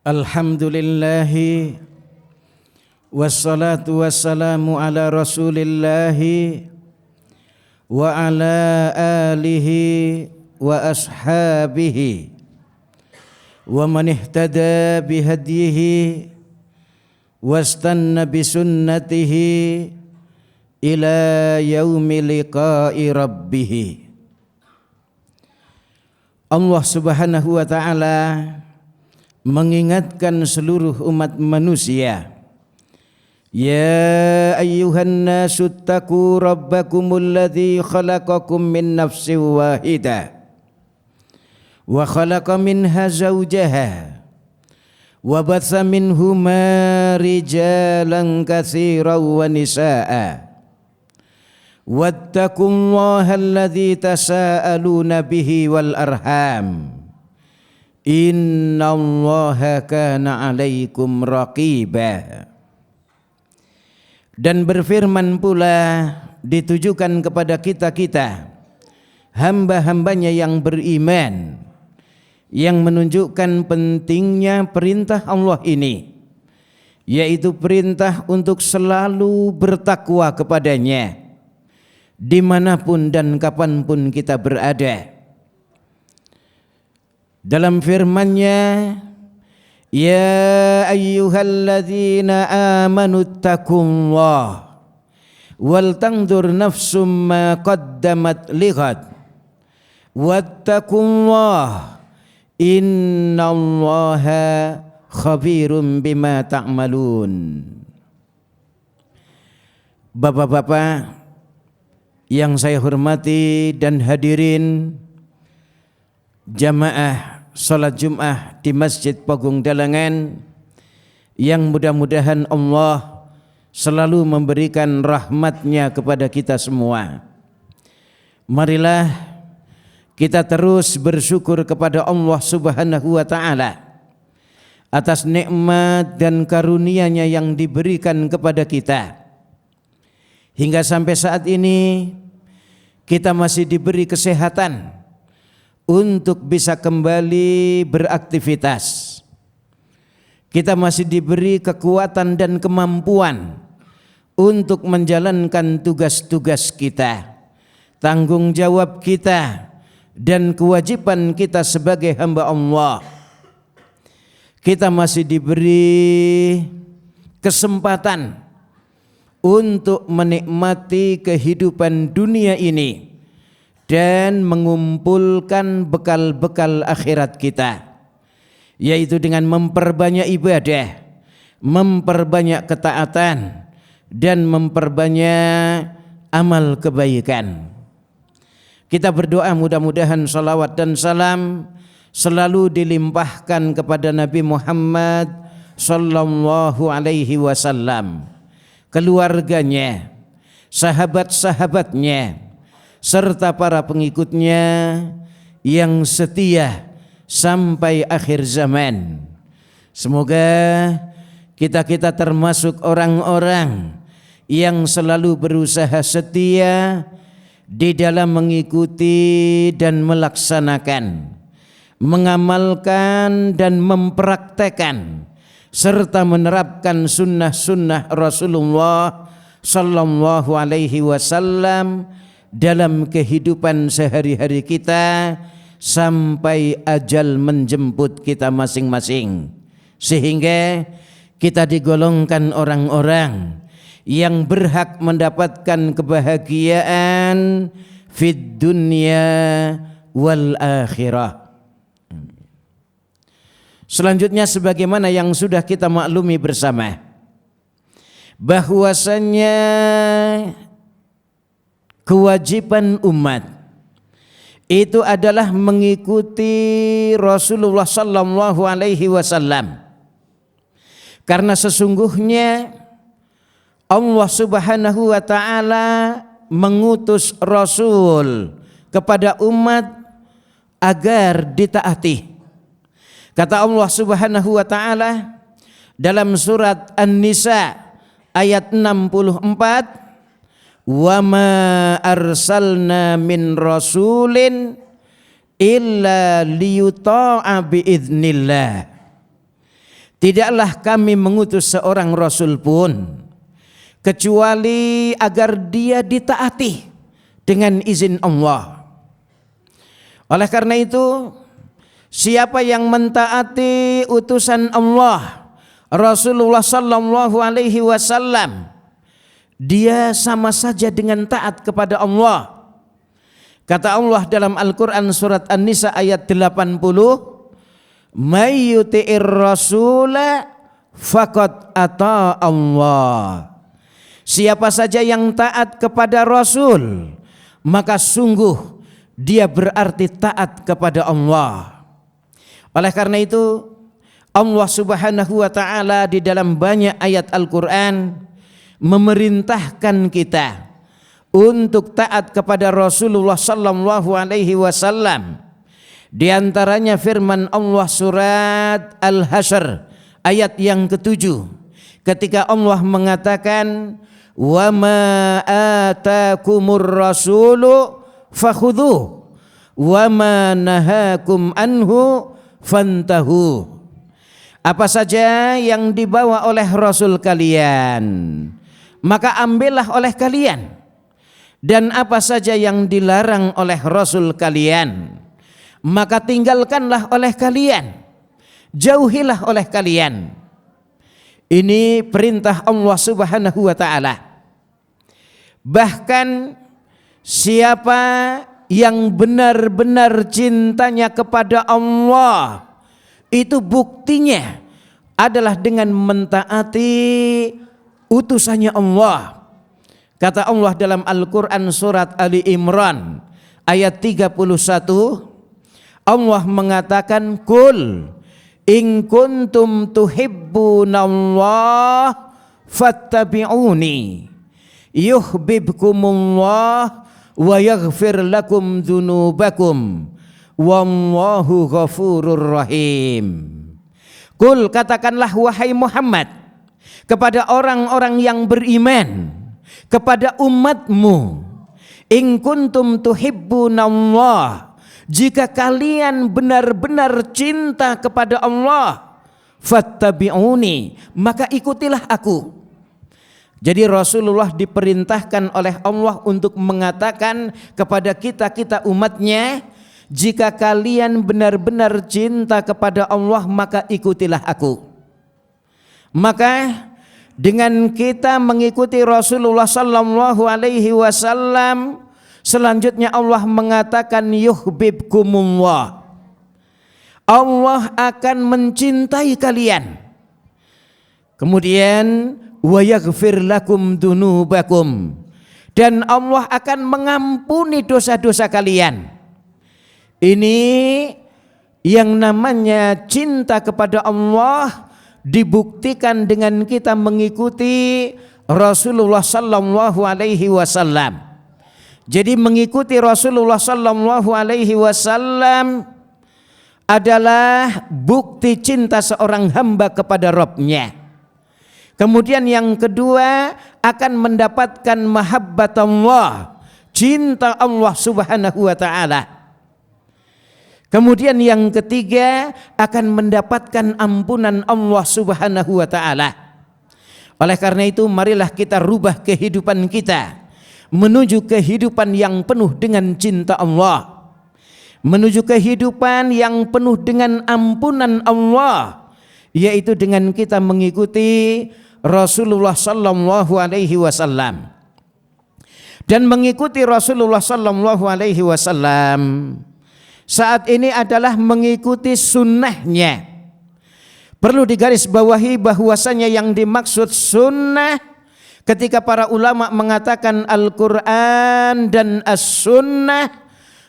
Alhamdulillahi wassalatu wassalamu ala rasulillahi wa ala alihi wa ashabihi wa man ihtada bihadyihi wastanna bisunnatihi ila yaumi liqa'i rabbih. Allah subhanahu wa ta'ala mengingatkan seluruh umat manusia, ya ayyuhan nasu attaqu rabbakumul ladzi khalaqakum min nafsin wahidah wa khalaqa minha zawjaha wa batha minhuma rijalan katsiran wa nisaa'a wattaqullaha alladzi tasaaluna bihi wal arham innallaha kana 'alaikum raqiba. Dan berfirman pula ditujukan kepada kita-kita hamba-hambanya yang beriman, yang menunjukkan pentingnya perintah Allah ini, yaitu perintah untuk selalu bertakwa kepadanya dimanapun dan kapanpun kita berada. Dalam firman-Nya, ya ayyuhalladzina amanu taqullaha wal tanzur nafsum ma qaddamat lighad wattaqullaha innallaha khabirum bima ta'malun. Bapak-bapak yang saya hormati dan hadirin jamaah salat Jumat di Masjid Pogung Dalangan, yang mudah-mudahan Allah selalu memberikan rahmat-Nya kepada kita semua. Marilah kita terus bersyukur kepada Allah Subhanahu wa ta'ala atas nikmat dan karunia-Nya yang diberikan kepada kita. Hingga sampai saat ini kita masih diberi kesehatan untuk bisa kembali beraktivitas. Kita masih diberi kekuatan dan kemampuan untuk menjalankan tugas-tugas kita, tanggung jawab kita, dan kewajiban kita sebagai hamba Allah. Kita masih diberi kesempatan untuk menikmati kehidupan dunia ini dan mengumpulkan bekal-bekal akhirat kita, yaitu dengan memperbanyak ibadah, memperbanyak ketaatan, dan memperbanyak amal kebaikan. Kita berdoa mudah-mudahan salawat dan salam selalu dilimpahkan kepada Nabi Muhammad sallallahu alaihi wasallam, keluarganya, sahabat-sahabatnya, serta para pengikutnya yang setia sampai akhir zaman. Semoga kita termasuk orang-orang yang selalu berusaha setia di dalam mengikuti dan melaksanakan, mengamalkan dan mempraktekkan serta menerapkan sunnah-sunnah Rasulullah sallallahu alaihi wasallam dalam kehidupan sehari-hari kita sampai ajal menjemput kita masing-masing, sehingga kita digolongkan orang-orang yang berhak mendapatkan kebahagiaan fid dunya wal akhirah. Selanjutnya, sebagaimana yang sudah kita maklumi bersama, bahwasannya kewajiban umat itu adalah mengikuti Rasulullah sallallahu alaihi wasallam, karena sesungguhnya Allah Subhanahu wa ta'ala mengutus Rasul kepada umat agar ditaati. Kata Allah Subhanahu wa ta'ala dalam surat An-Nisa ayat 64, wa ma arsalna min rasulin illa liyuta'a biiznillah. tidaklah kami mengutus seorang rasul pun kecuali agar dia ditaati dengan izin Allah. Oleh karena itu, siapa yang mentaati utusan Allah, Rasulullah sallallahu alaihi wasallam, dia sama saja dengan taat kepada Allah. Kata Allah dalam Al-Quran surat An-Nisa ayat 80, "May yuti'ir rasula faqad ata Allah." Siapa saja yang taat kepada Rasul, maka sungguh dia berarti taat kepada Allah. Oleh karena itu, Allah Subhanahu wa taala di dalam banyak ayat Al-Quran memerintahkan kita untuk taat kepada Rasulullah sallallahu alaihi wasallam. Di antaranya firman Allah surat Al-Hasyr ayat yang ke-7, ketika Allah mengatakan, "Wa ma atakumur rasulu fakhudhuh wa ma nahakum anhu fantahu." Apa saja yang dibawa oleh Rasul kalian, maka ambillah oleh kalian, dan apa saja yang dilarang oleh Rasul kalian, maka tinggalkanlah oleh kalian, jauhilah oleh kalian. Ini perintah Allah Subhanahu wa taala. Bahkan siapa yang benar-benar cintanya kepada Allah, itu buktinya adalah dengan mentaati utusannya Allah. Kata Allah dalam Al-Quran surat Ali Imran ayat 31, Allah mengatakan, "Qul in kuntum tuhibbunallah fattabi'uni yuhibbukumullah wa yaghfir lakum dzunubakum wallahu ghafurur rahim." Qul, katakanlah wahai Muhammad kepada orang-orang yang beriman, kepada umatmu, in kuntum tuhibbunallah, jika kalian benar-benar cinta kepada Allah, fattabi'uni, maka ikutilah aku. Jadi Rasulullah diperintahkan oleh Allah untuk mengatakan kepada kita umatnya, jika kalian benar-benar cinta kepada Allah, maka ikutilah aku. Maka dengan kita mengikuti Rasulullah sallallahu alaihi wasallam, selanjutnya Allah mengatakan yuhibbukumullah, Allah akan mencintai kalian. Kemudian wa yaghfir lakum dzunubakum, dan Allah akan mengampuni dosa-dosa kalian. Ini yang namanya cinta kepada Allah dibuktikan dengan kita mengikuti Rasulullah sallallahu alaihi wasallam. Jadi mengikuti Rasulullah sallallahu alaihi wasallam adalah bukti cinta seorang hamba kepada Rabb-Nya. Kemudian yang kedua, akan mendapatkan mahabbat Allah, cinta Allah Subhanahu wa taala. Kemudian yang ketiga, akan mendapatkan ampunan Allah Subhanahu wa taala. Oleh karena itu, marilah kita rubah kehidupan kita menuju kehidupan yang penuh dengan cinta Allah, menuju kehidupan yang penuh dengan ampunan Allah, yaitu dengan kita mengikuti Rasulullah sallallahu alaihi wasallam. Dan mengikuti Rasulullah sallallahu alaihi wasallam saat ini adalah mengikuti sunnahnya. Perlu digarisbawahi bahwasanya yang dimaksud sunnah ketika para ulama mengatakan Al-Quran dan As-Sunnah,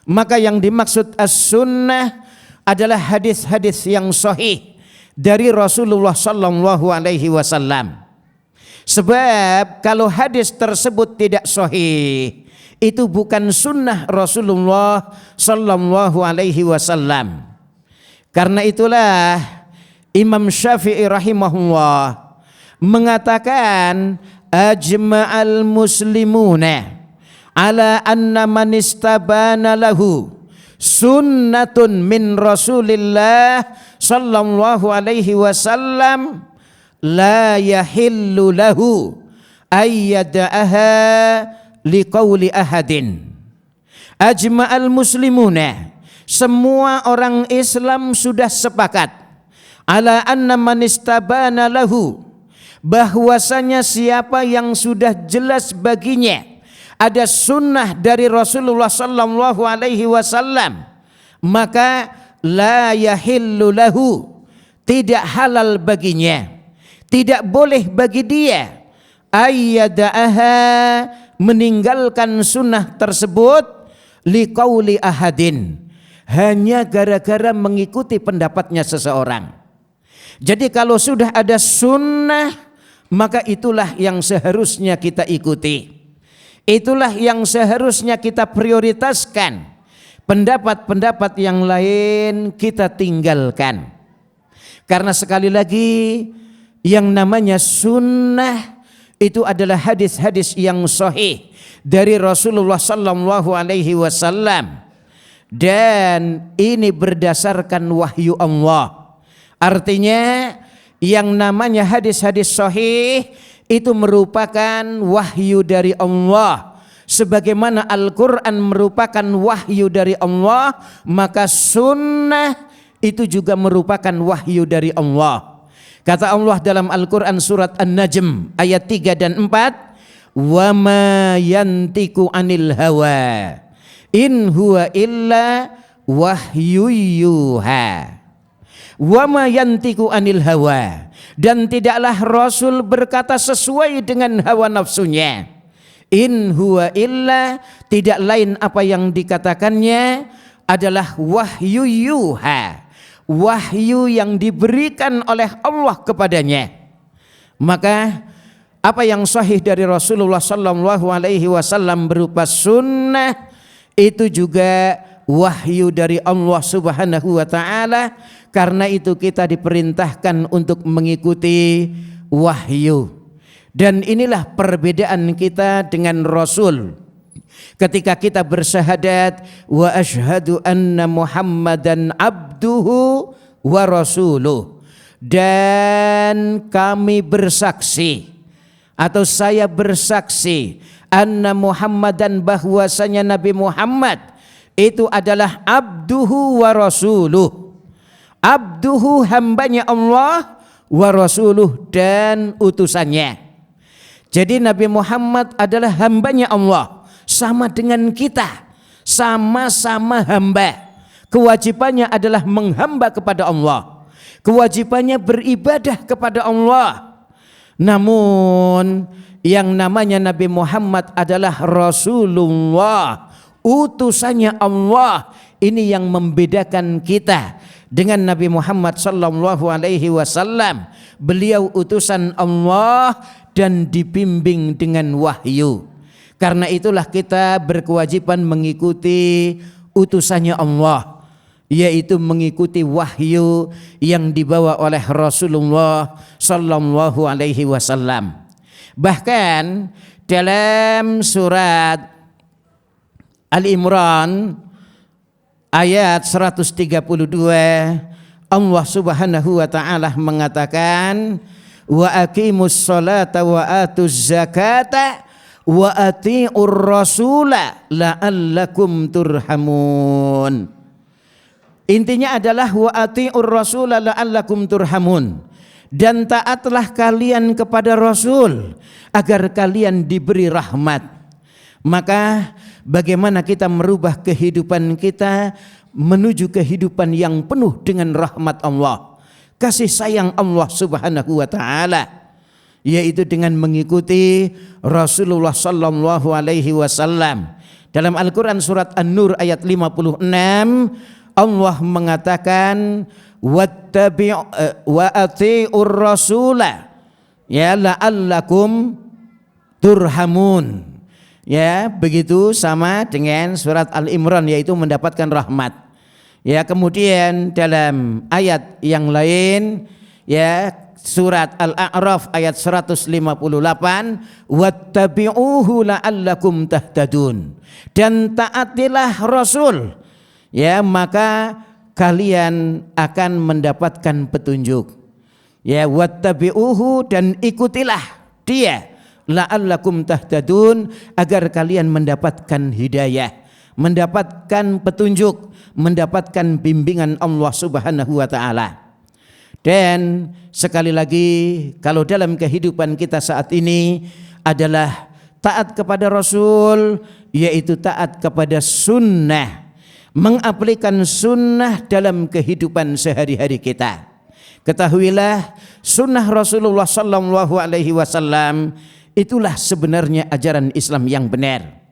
maka yang dimaksud As-Sunnah adalah hadis-hadis yang sahih dari Rasulullah sallallahu alaihi wasallam. Sebab kalau hadis tersebut tidak sahih, itu bukan sunnah Rasulullah sallallahu alaihi wasallam. Karena itulah Imam Syafi'i rahimahullah mengatakan, ajma'al muslimuna ala anna man istabana lahu sunnatun min Rasulillah sallallahu alaihi wasallam la yahillu lahu ayyada'aha liqauli ahadin. Ajma'al muslimuna, semua orang Islam sudah sepakat ala anna man istabana lahu, bahwasanya siapa yang sudah jelas baginya ada sunnah dari Rasulullah sallallahu alaihi wasallam, maka la yahillu lahu, tidak halal baginya, tidak boleh bagi dia ayyada'aha, meninggalkan sunnah tersebut liqauli ahadin, hanya gara-gara mengikuti pendapatnya seseorang. Jadi kalau sudah ada sunnah, maka itulah yang seharusnya kita ikuti, itulah yang seharusnya kita prioritaskan. Pendapat-pendapat yang lain kita tinggalkan. Karena sekali lagi yang namanya sunnah itu adalah hadis-hadis yang sahih dari Rasulullah sallallahu alaihi wasallam, dan ini berdasarkan wahyu Allah. Artinya yang namanya hadis-hadis sahih itu merupakan wahyu dari Allah. Sebagaimana Al-Quran merupakan wahyu dari Allah, maka sunnah itu juga merupakan wahyu dari Allah. Kata Allah dalam Al-Quran surat An-Najm ayat 3 dan 4, wa ma yantiku anil hawa in huwa illa wahyu yuha. Wa ma yantiku anil hawa, dan tidaklah Rasul berkata sesuai dengan hawa nafsunya. In huwa illa, tidak lain apa yang dikatakannya adalah wahyu yuha, wahyu yang diberikan oleh Allah kepadanya. Maka apa yang sahih dari Rasulullah sallallahu alaihi wasallam berupa sunnah itu juga wahyu dari Allah Subhanahu wa taala. Karena itu kita diperintahkan untuk mengikuti wahyu. Dan inilah perbedaan kita dengan Rasul. Ketika kita bersyahadat wa asyhadu anna Muhammadan abduhu wa rasuluh, dan kami bersaksi atau saya bersaksi anna Muhammadan, bahwasanya Nabi Muhammad itu adalah abduhu wa rasuluh. Abduhu, hambanya Allah, wa rasuluh, dan utusannya. Jadi Nabi Muhammad adalah hambanya Allah, sama dengan kita, sama-sama hamba. Kewajibannya adalah menghamba kepada Allah, kewajibannya beribadah kepada Allah. Namun yang namanya Nabi Muhammad adalah Rasulullah, utusannya Allah. Ini yang membedakan kita dengan Nabi Muhammad sallallahu alaihi wasallam. Beliau utusan Allah dan dibimbing dengan wahyu. Karena itulah kita berkewajiban mengikuti utusannya Allah, yaitu mengikuti wahyu yang dibawa oleh Rasulullah sallallahu alaihi wasallam. Bahkan dalam surat Al-Imran ayat 132, Allah Subhanahu wa taala mengatakan wa aqimus sholata wa atuz zakata wa atiur rasula la'allakum turhamun. Intinya adalah wa atiur rasula la'allakum turhamun, dan taatlah kalian kepada Rasul agar kalian diberi rahmat. Maka bagaimana kita merubah kehidupan kita menuju kehidupan yang penuh dengan rahmat Allah, kasih sayang Allah Subhanahu wa taala, yaitu dengan mengikuti Rasulullah sallallahu alaihi wasallam. Dalam Al-Qur'an surat An-Nur ayat 56, Allah mengatakan wattabi' wa ati'ur rasula ya la'allakum turhamun. Ya, begitu sama dengan surat Al-Imran, yaitu mendapatkan rahmat. Ya, kemudian dalam ayat yang lain, ya, surat Al-A'raf ayat 158, wattabi'uhu la'allakum tahtadun, dan taatilah Rasul, ya maka kalian akan mendapatkan petunjuk. Ya, wattabi'uhu, dan ikutilah dia, la'allakum tahtadun, agar kalian mendapatkan hidayah, mendapatkan petunjuk, mendapatkan bimbingan Allah Subhanahu wa taala. Dan sekali lagi, kalau dalam kehidupan kita saat ini adalah taat kepada Rasul, yaitu taat kepada sunnah, mengaplikan sunnah dalam kehidupan sehari-hari kita. Ketahuilah, sunnah Rasulullah sallallahu alaihi wasallam itulah sebenarnya ajaran Islam yang benar.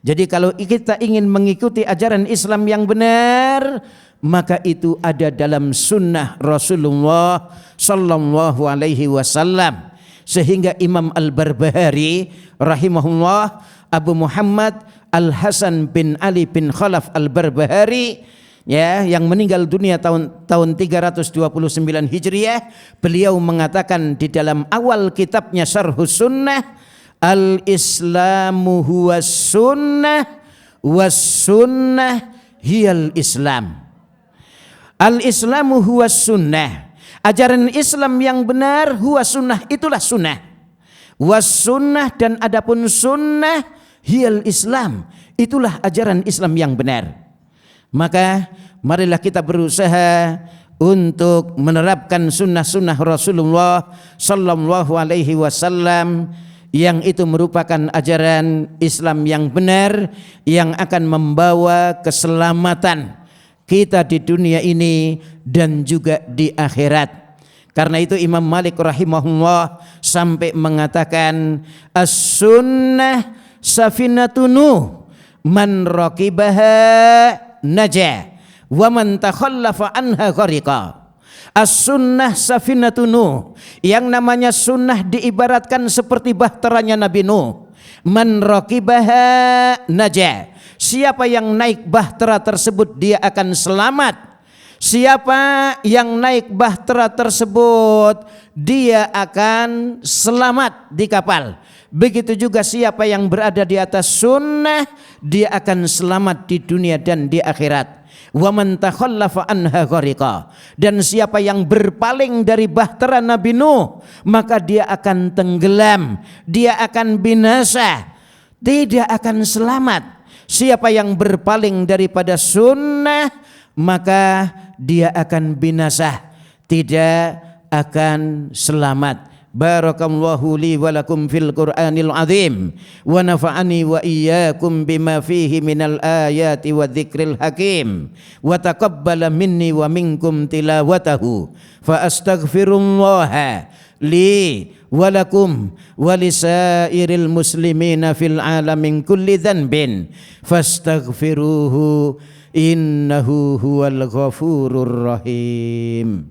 Jadi kalau kita ingin mengikuti ajaran Islam yang benar, maka itu ada dalam sunnah Rasulullah sallallahu alaihi wasallam. Sehingga Imam Al-Barbahari rahimahullah, Abu Muhammad Al-Hasan bin Ali bin Khalaf Al-Barbahari, ya, yang meninggal dunia tahun 329 Hijriah, beliau mengatakan di dalam awal kitabnya Syarhus Sunnah, al-islamu huwas sunnah was sunnah hiyal islam. Al-islamu huwas sunnah, ajaran Islam yang benar, huwas sunnah, itulah sunnah. Was sunnah, dan adapun sunnah hiyal islam, itulah ajaran Islam yang benar. Maka marilah kita berusaha untuk menerapkan sunnah-sunnah Rasulullah sallallahu alaihi wasallam, yang itu merupakan ajaran Islam yang benar, yang akan membawa keselamatan kita di dunia ini dan juga di akhirat. Karena itu Imam Malik rahimahullah sampai mengatakan, as-sunnah safinatun nuh, man raqibaha naja wa man takhallafa anha ghariqa. As-sunnah safinatun Nuh, yang namanya sunnah diibaratkan seperti bahteranya Nabi Nuh. Man raqibaha naja, siapa yang naik bahtera tersebut dia akan selamat. Siapa yang naik bahtera tersebut dia akan selamat di kapal. Begitu juga siapa yang berada di atas sunnah, dia akan selamat di dunia dan di akhirat. Wa man takhallafa anha ghariqa, dan siapa yang berpaling dari bahtera Nabi Nuh, maka dia akan tenggelam, dia akan binasa, tidak akan selamat. Siapa yang berpaling daripada sunnah, maka dia akan binasa, tidak akan selamat. Barakallahu li wa lakum fil Qur'anil azim wa nafa'ani wa iyyakum bima fihi minal ayati wa dzikril hakim wa taqabbala minni wa minkum tilawatahu fa astaghfirullaha li wa lakum wa lisairil muslimina fil alamin kulli dhanbin fastaghfiruhu innahu huwal ghafurur rahim.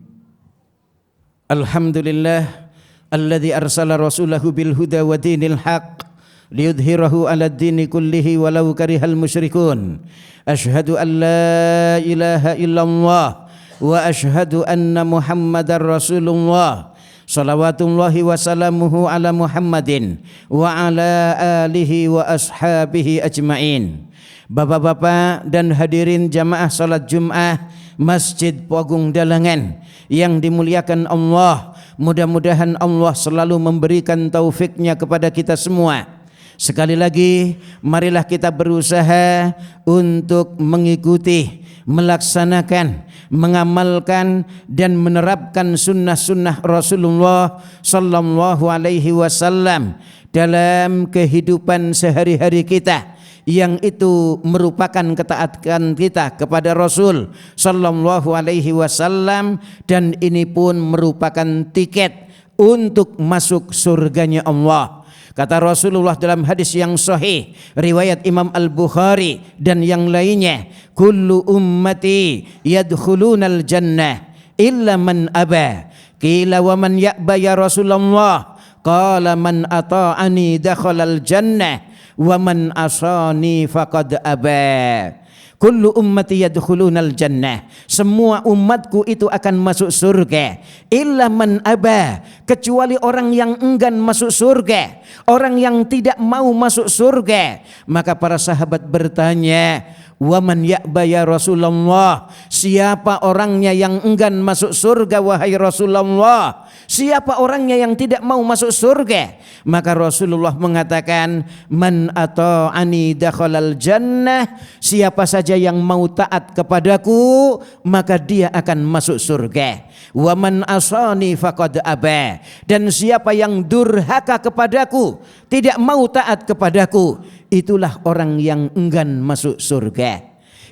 Alhamdulillah alladzi arsala rasulahu bil huda wa dinil haqq liyudhhirahu 'ala ad-dini kullihi walau karihal musyrikun. Asyhadu an la ilaha illallah wa asyhadu anna Muhammadar Rasulullah. Shalawatullahi wa salamuhu ala Muhammadin wa ala alihi wa ashabihi ajmain. Bapak-bapak dan hadirin jamaah salat Jumat Masjid Pogung Dalangan yang dimuliakan Allah, mudah-mudahan Allah selalu memberikan taufiknya kepada kita semua. Sekali lagi, marilah kita berusaha untuk mengikuti, melaksanakan, mengamalkan dan menerapkan sunnah-sunnah Rasulullah sallallahu alaihi wasallam dalam kehidupan sehari-hari kita, yang itu merupakan ketaatan kita kepada Rasul sallallahu alaihi wasallam, dan ini pun merupakan tiket untuk masuk surganya Allah. Kata Rasulullah dalam hadis yang sahih riwayat Imam Al-Bukhari dan yang lainnya, kullu ummati yadkhulunal jannah illa man aba. Qila wa man ya'ba ya Rasulullah? Qala man ata'ani dakhalal jannah wa man asani faqad aba. Kullu ummati yadkhulunal jannah, semua umatku itu akan masuk surga. Illa man aba, kecuali orang yang enggan masuk surga, orang yang tidak mau masuk surga. Maka para sahabat bertanya, Wa man ya'ba ya Rasulullah, siapa orangnya yang enggan masuk surga wahai Rasulullah? Siapa orangnya yang tidak mau masuk surga? Maka Rasulullah mengatakan, man ata'ani dakhalal jannah, siapa saja yang mau taat kepadaku maka dia akan masuk surga. Wa man asani faqad aba, dan siapa yang durhaka kepadaku, tidak mau taat kepadaku, itulah orang yang enggan masuk surga.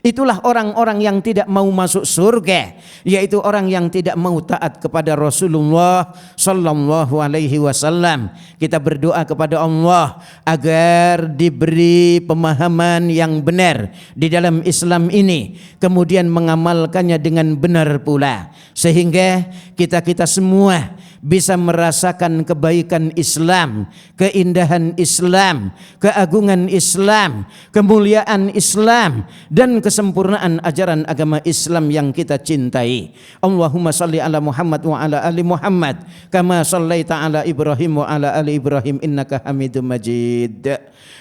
Itulah orang-orang yang tidak mau masuk surga, yaitu orang yang tidak mau taat kepada Rasulullah sallallahu alaihi wasallam. Kita berdoa kepada Allah agar diberi pemahaman yang benar di dalam Islam ini, kemudian mengamalkannya dengan benar pula, sehingga kita semua bisa merasakan kebaikan Islam, keindahan Islam, keagungan Islam, kemuliaan Islam, dan kesempurnaan ajaran agama Islam yang kita cintai. Allahumma salli ala Muhammad wa ala ali Muhammad kama sallaita ala Ibrahim wa ala ali Ibrahim innaka Hamidum Majid.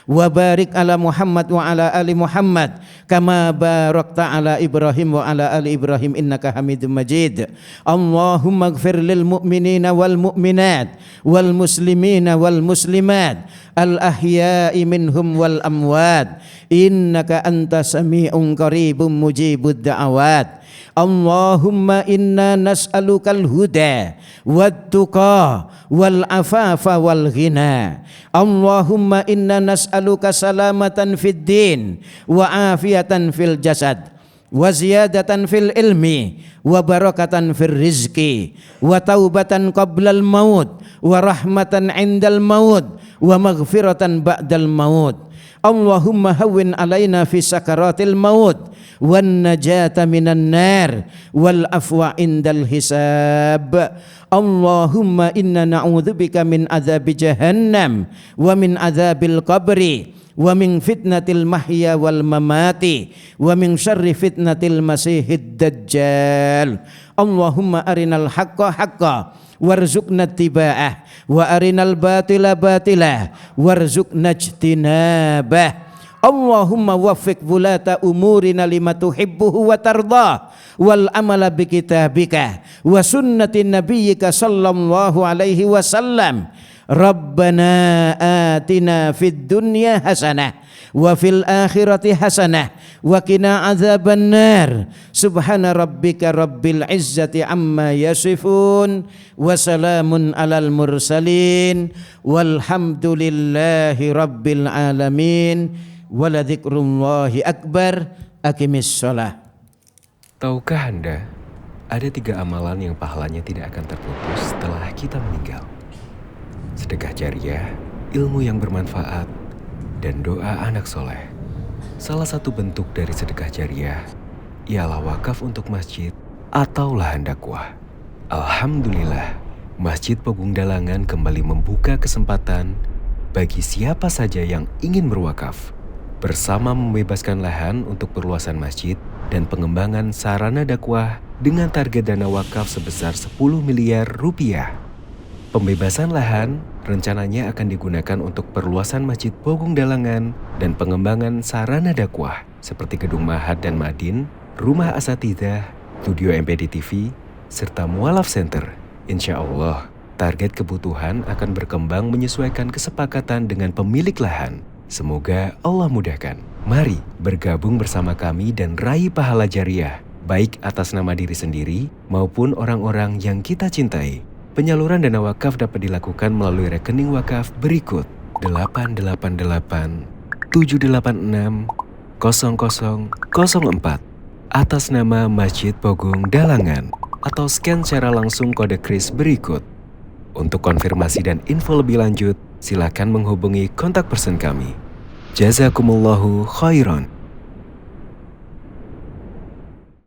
Wa barik ala Muhammad wa ala ali Muhammad kama barakta ala Ibrahim wa ala ali Ibrahim innaka Hamidum Majid. Allahumma ighfir lil mu'minina wal mu'minat wal muslimina wal muslimat al ahya'i minhum wal amwat innaka anta sami'un qaribun mujibud da'awat. Allahumma inna nas'alukal huda wat tuqa wal afafa wal ghina. Allahumma inna nas'aluka salamatan fid din wa afiyatan fil jasad wa ziyadatan fil ilmi wa barakatan fil rizki wa taubatan qablal maut wa rahmatan indal maut wa maghfiratan ba'dal maut. Allahumma hawwin alaina fi sakaratil maut wan najata minan nar wal afwa indal hisab. Allahumma inna na'udzubika min adzabi jahannam wa min adzabil qabri wa min fitnatil mahya wal mamati wa min syarri fitnatil masihid dajjal. Allahumma arinal haqqa haqqa warzuqna ittiba'ah wa arinal batila batila warzuqna ijtinabah. Allahumma waffiq wulata umurina lima tuhibbuhu wa tardah wal amala bi kitabika wa sunnati nabiyyika sallallahu alaihi wasallam. Rabbana atina fid dunya hasanah wa fil akhirati hasanah wa qina adzaban nar. Subhana rabbika rabbil izzati amma yasifun wa salamun alal mursalin walhamdulillahi rabbil alamin. Wala dzikrullahi akbar. Aqimis shalah. Tahukah Anda, ada 3 amalan yang pahalanya tidak akan terputus setelah kita meninggal? Sedekah jariah, ilmu yang bermanfaat, dan doa anak soleh. Salah satu bentuk dari sedekah jariah ialah wakaf untuk masjid atau lahan dakwah. Alhamdulillah, Masjid Pogung Dalangan kembali membuka kesempatan bagi siapa saja yang ingin berwakaf, bersama membebaskan lahan untuk perluasan masjid dan pengembangan sarana dakwah dengan target dana wakaf sebesar 10 miliar rupiah. Pembebasan lahan rencananya akan digunakan untuk perluasan Masjid Pogung Dalangan dan pengembangan sarana dakwah seperti Gedung Mahad dan Madin, Rumah Asatidzah, Studio MPD TV, serta Mualaf Center. Insya Allah, target kebutuhan akan berkembang menyesuaikan kesepakatan dengan pemilik lahan. Semoga Allah mudahkan. Mari bergabung bersama kami dan raih pahala jariah, baik atas nama diri sendiri maupun orang-orang yang kita cintai. Penyaluran dana wakaf dapat dilakukan melalui rekening wakaf berikut: 888 786 0004 atas nama Masjid Pogung Dalangan, atau scan secara langsung kode kris berikut. Untuk konfirmasi dan info lebih lanjut, silakan menghubungi kontak person kami. Jazakumullahu khairan.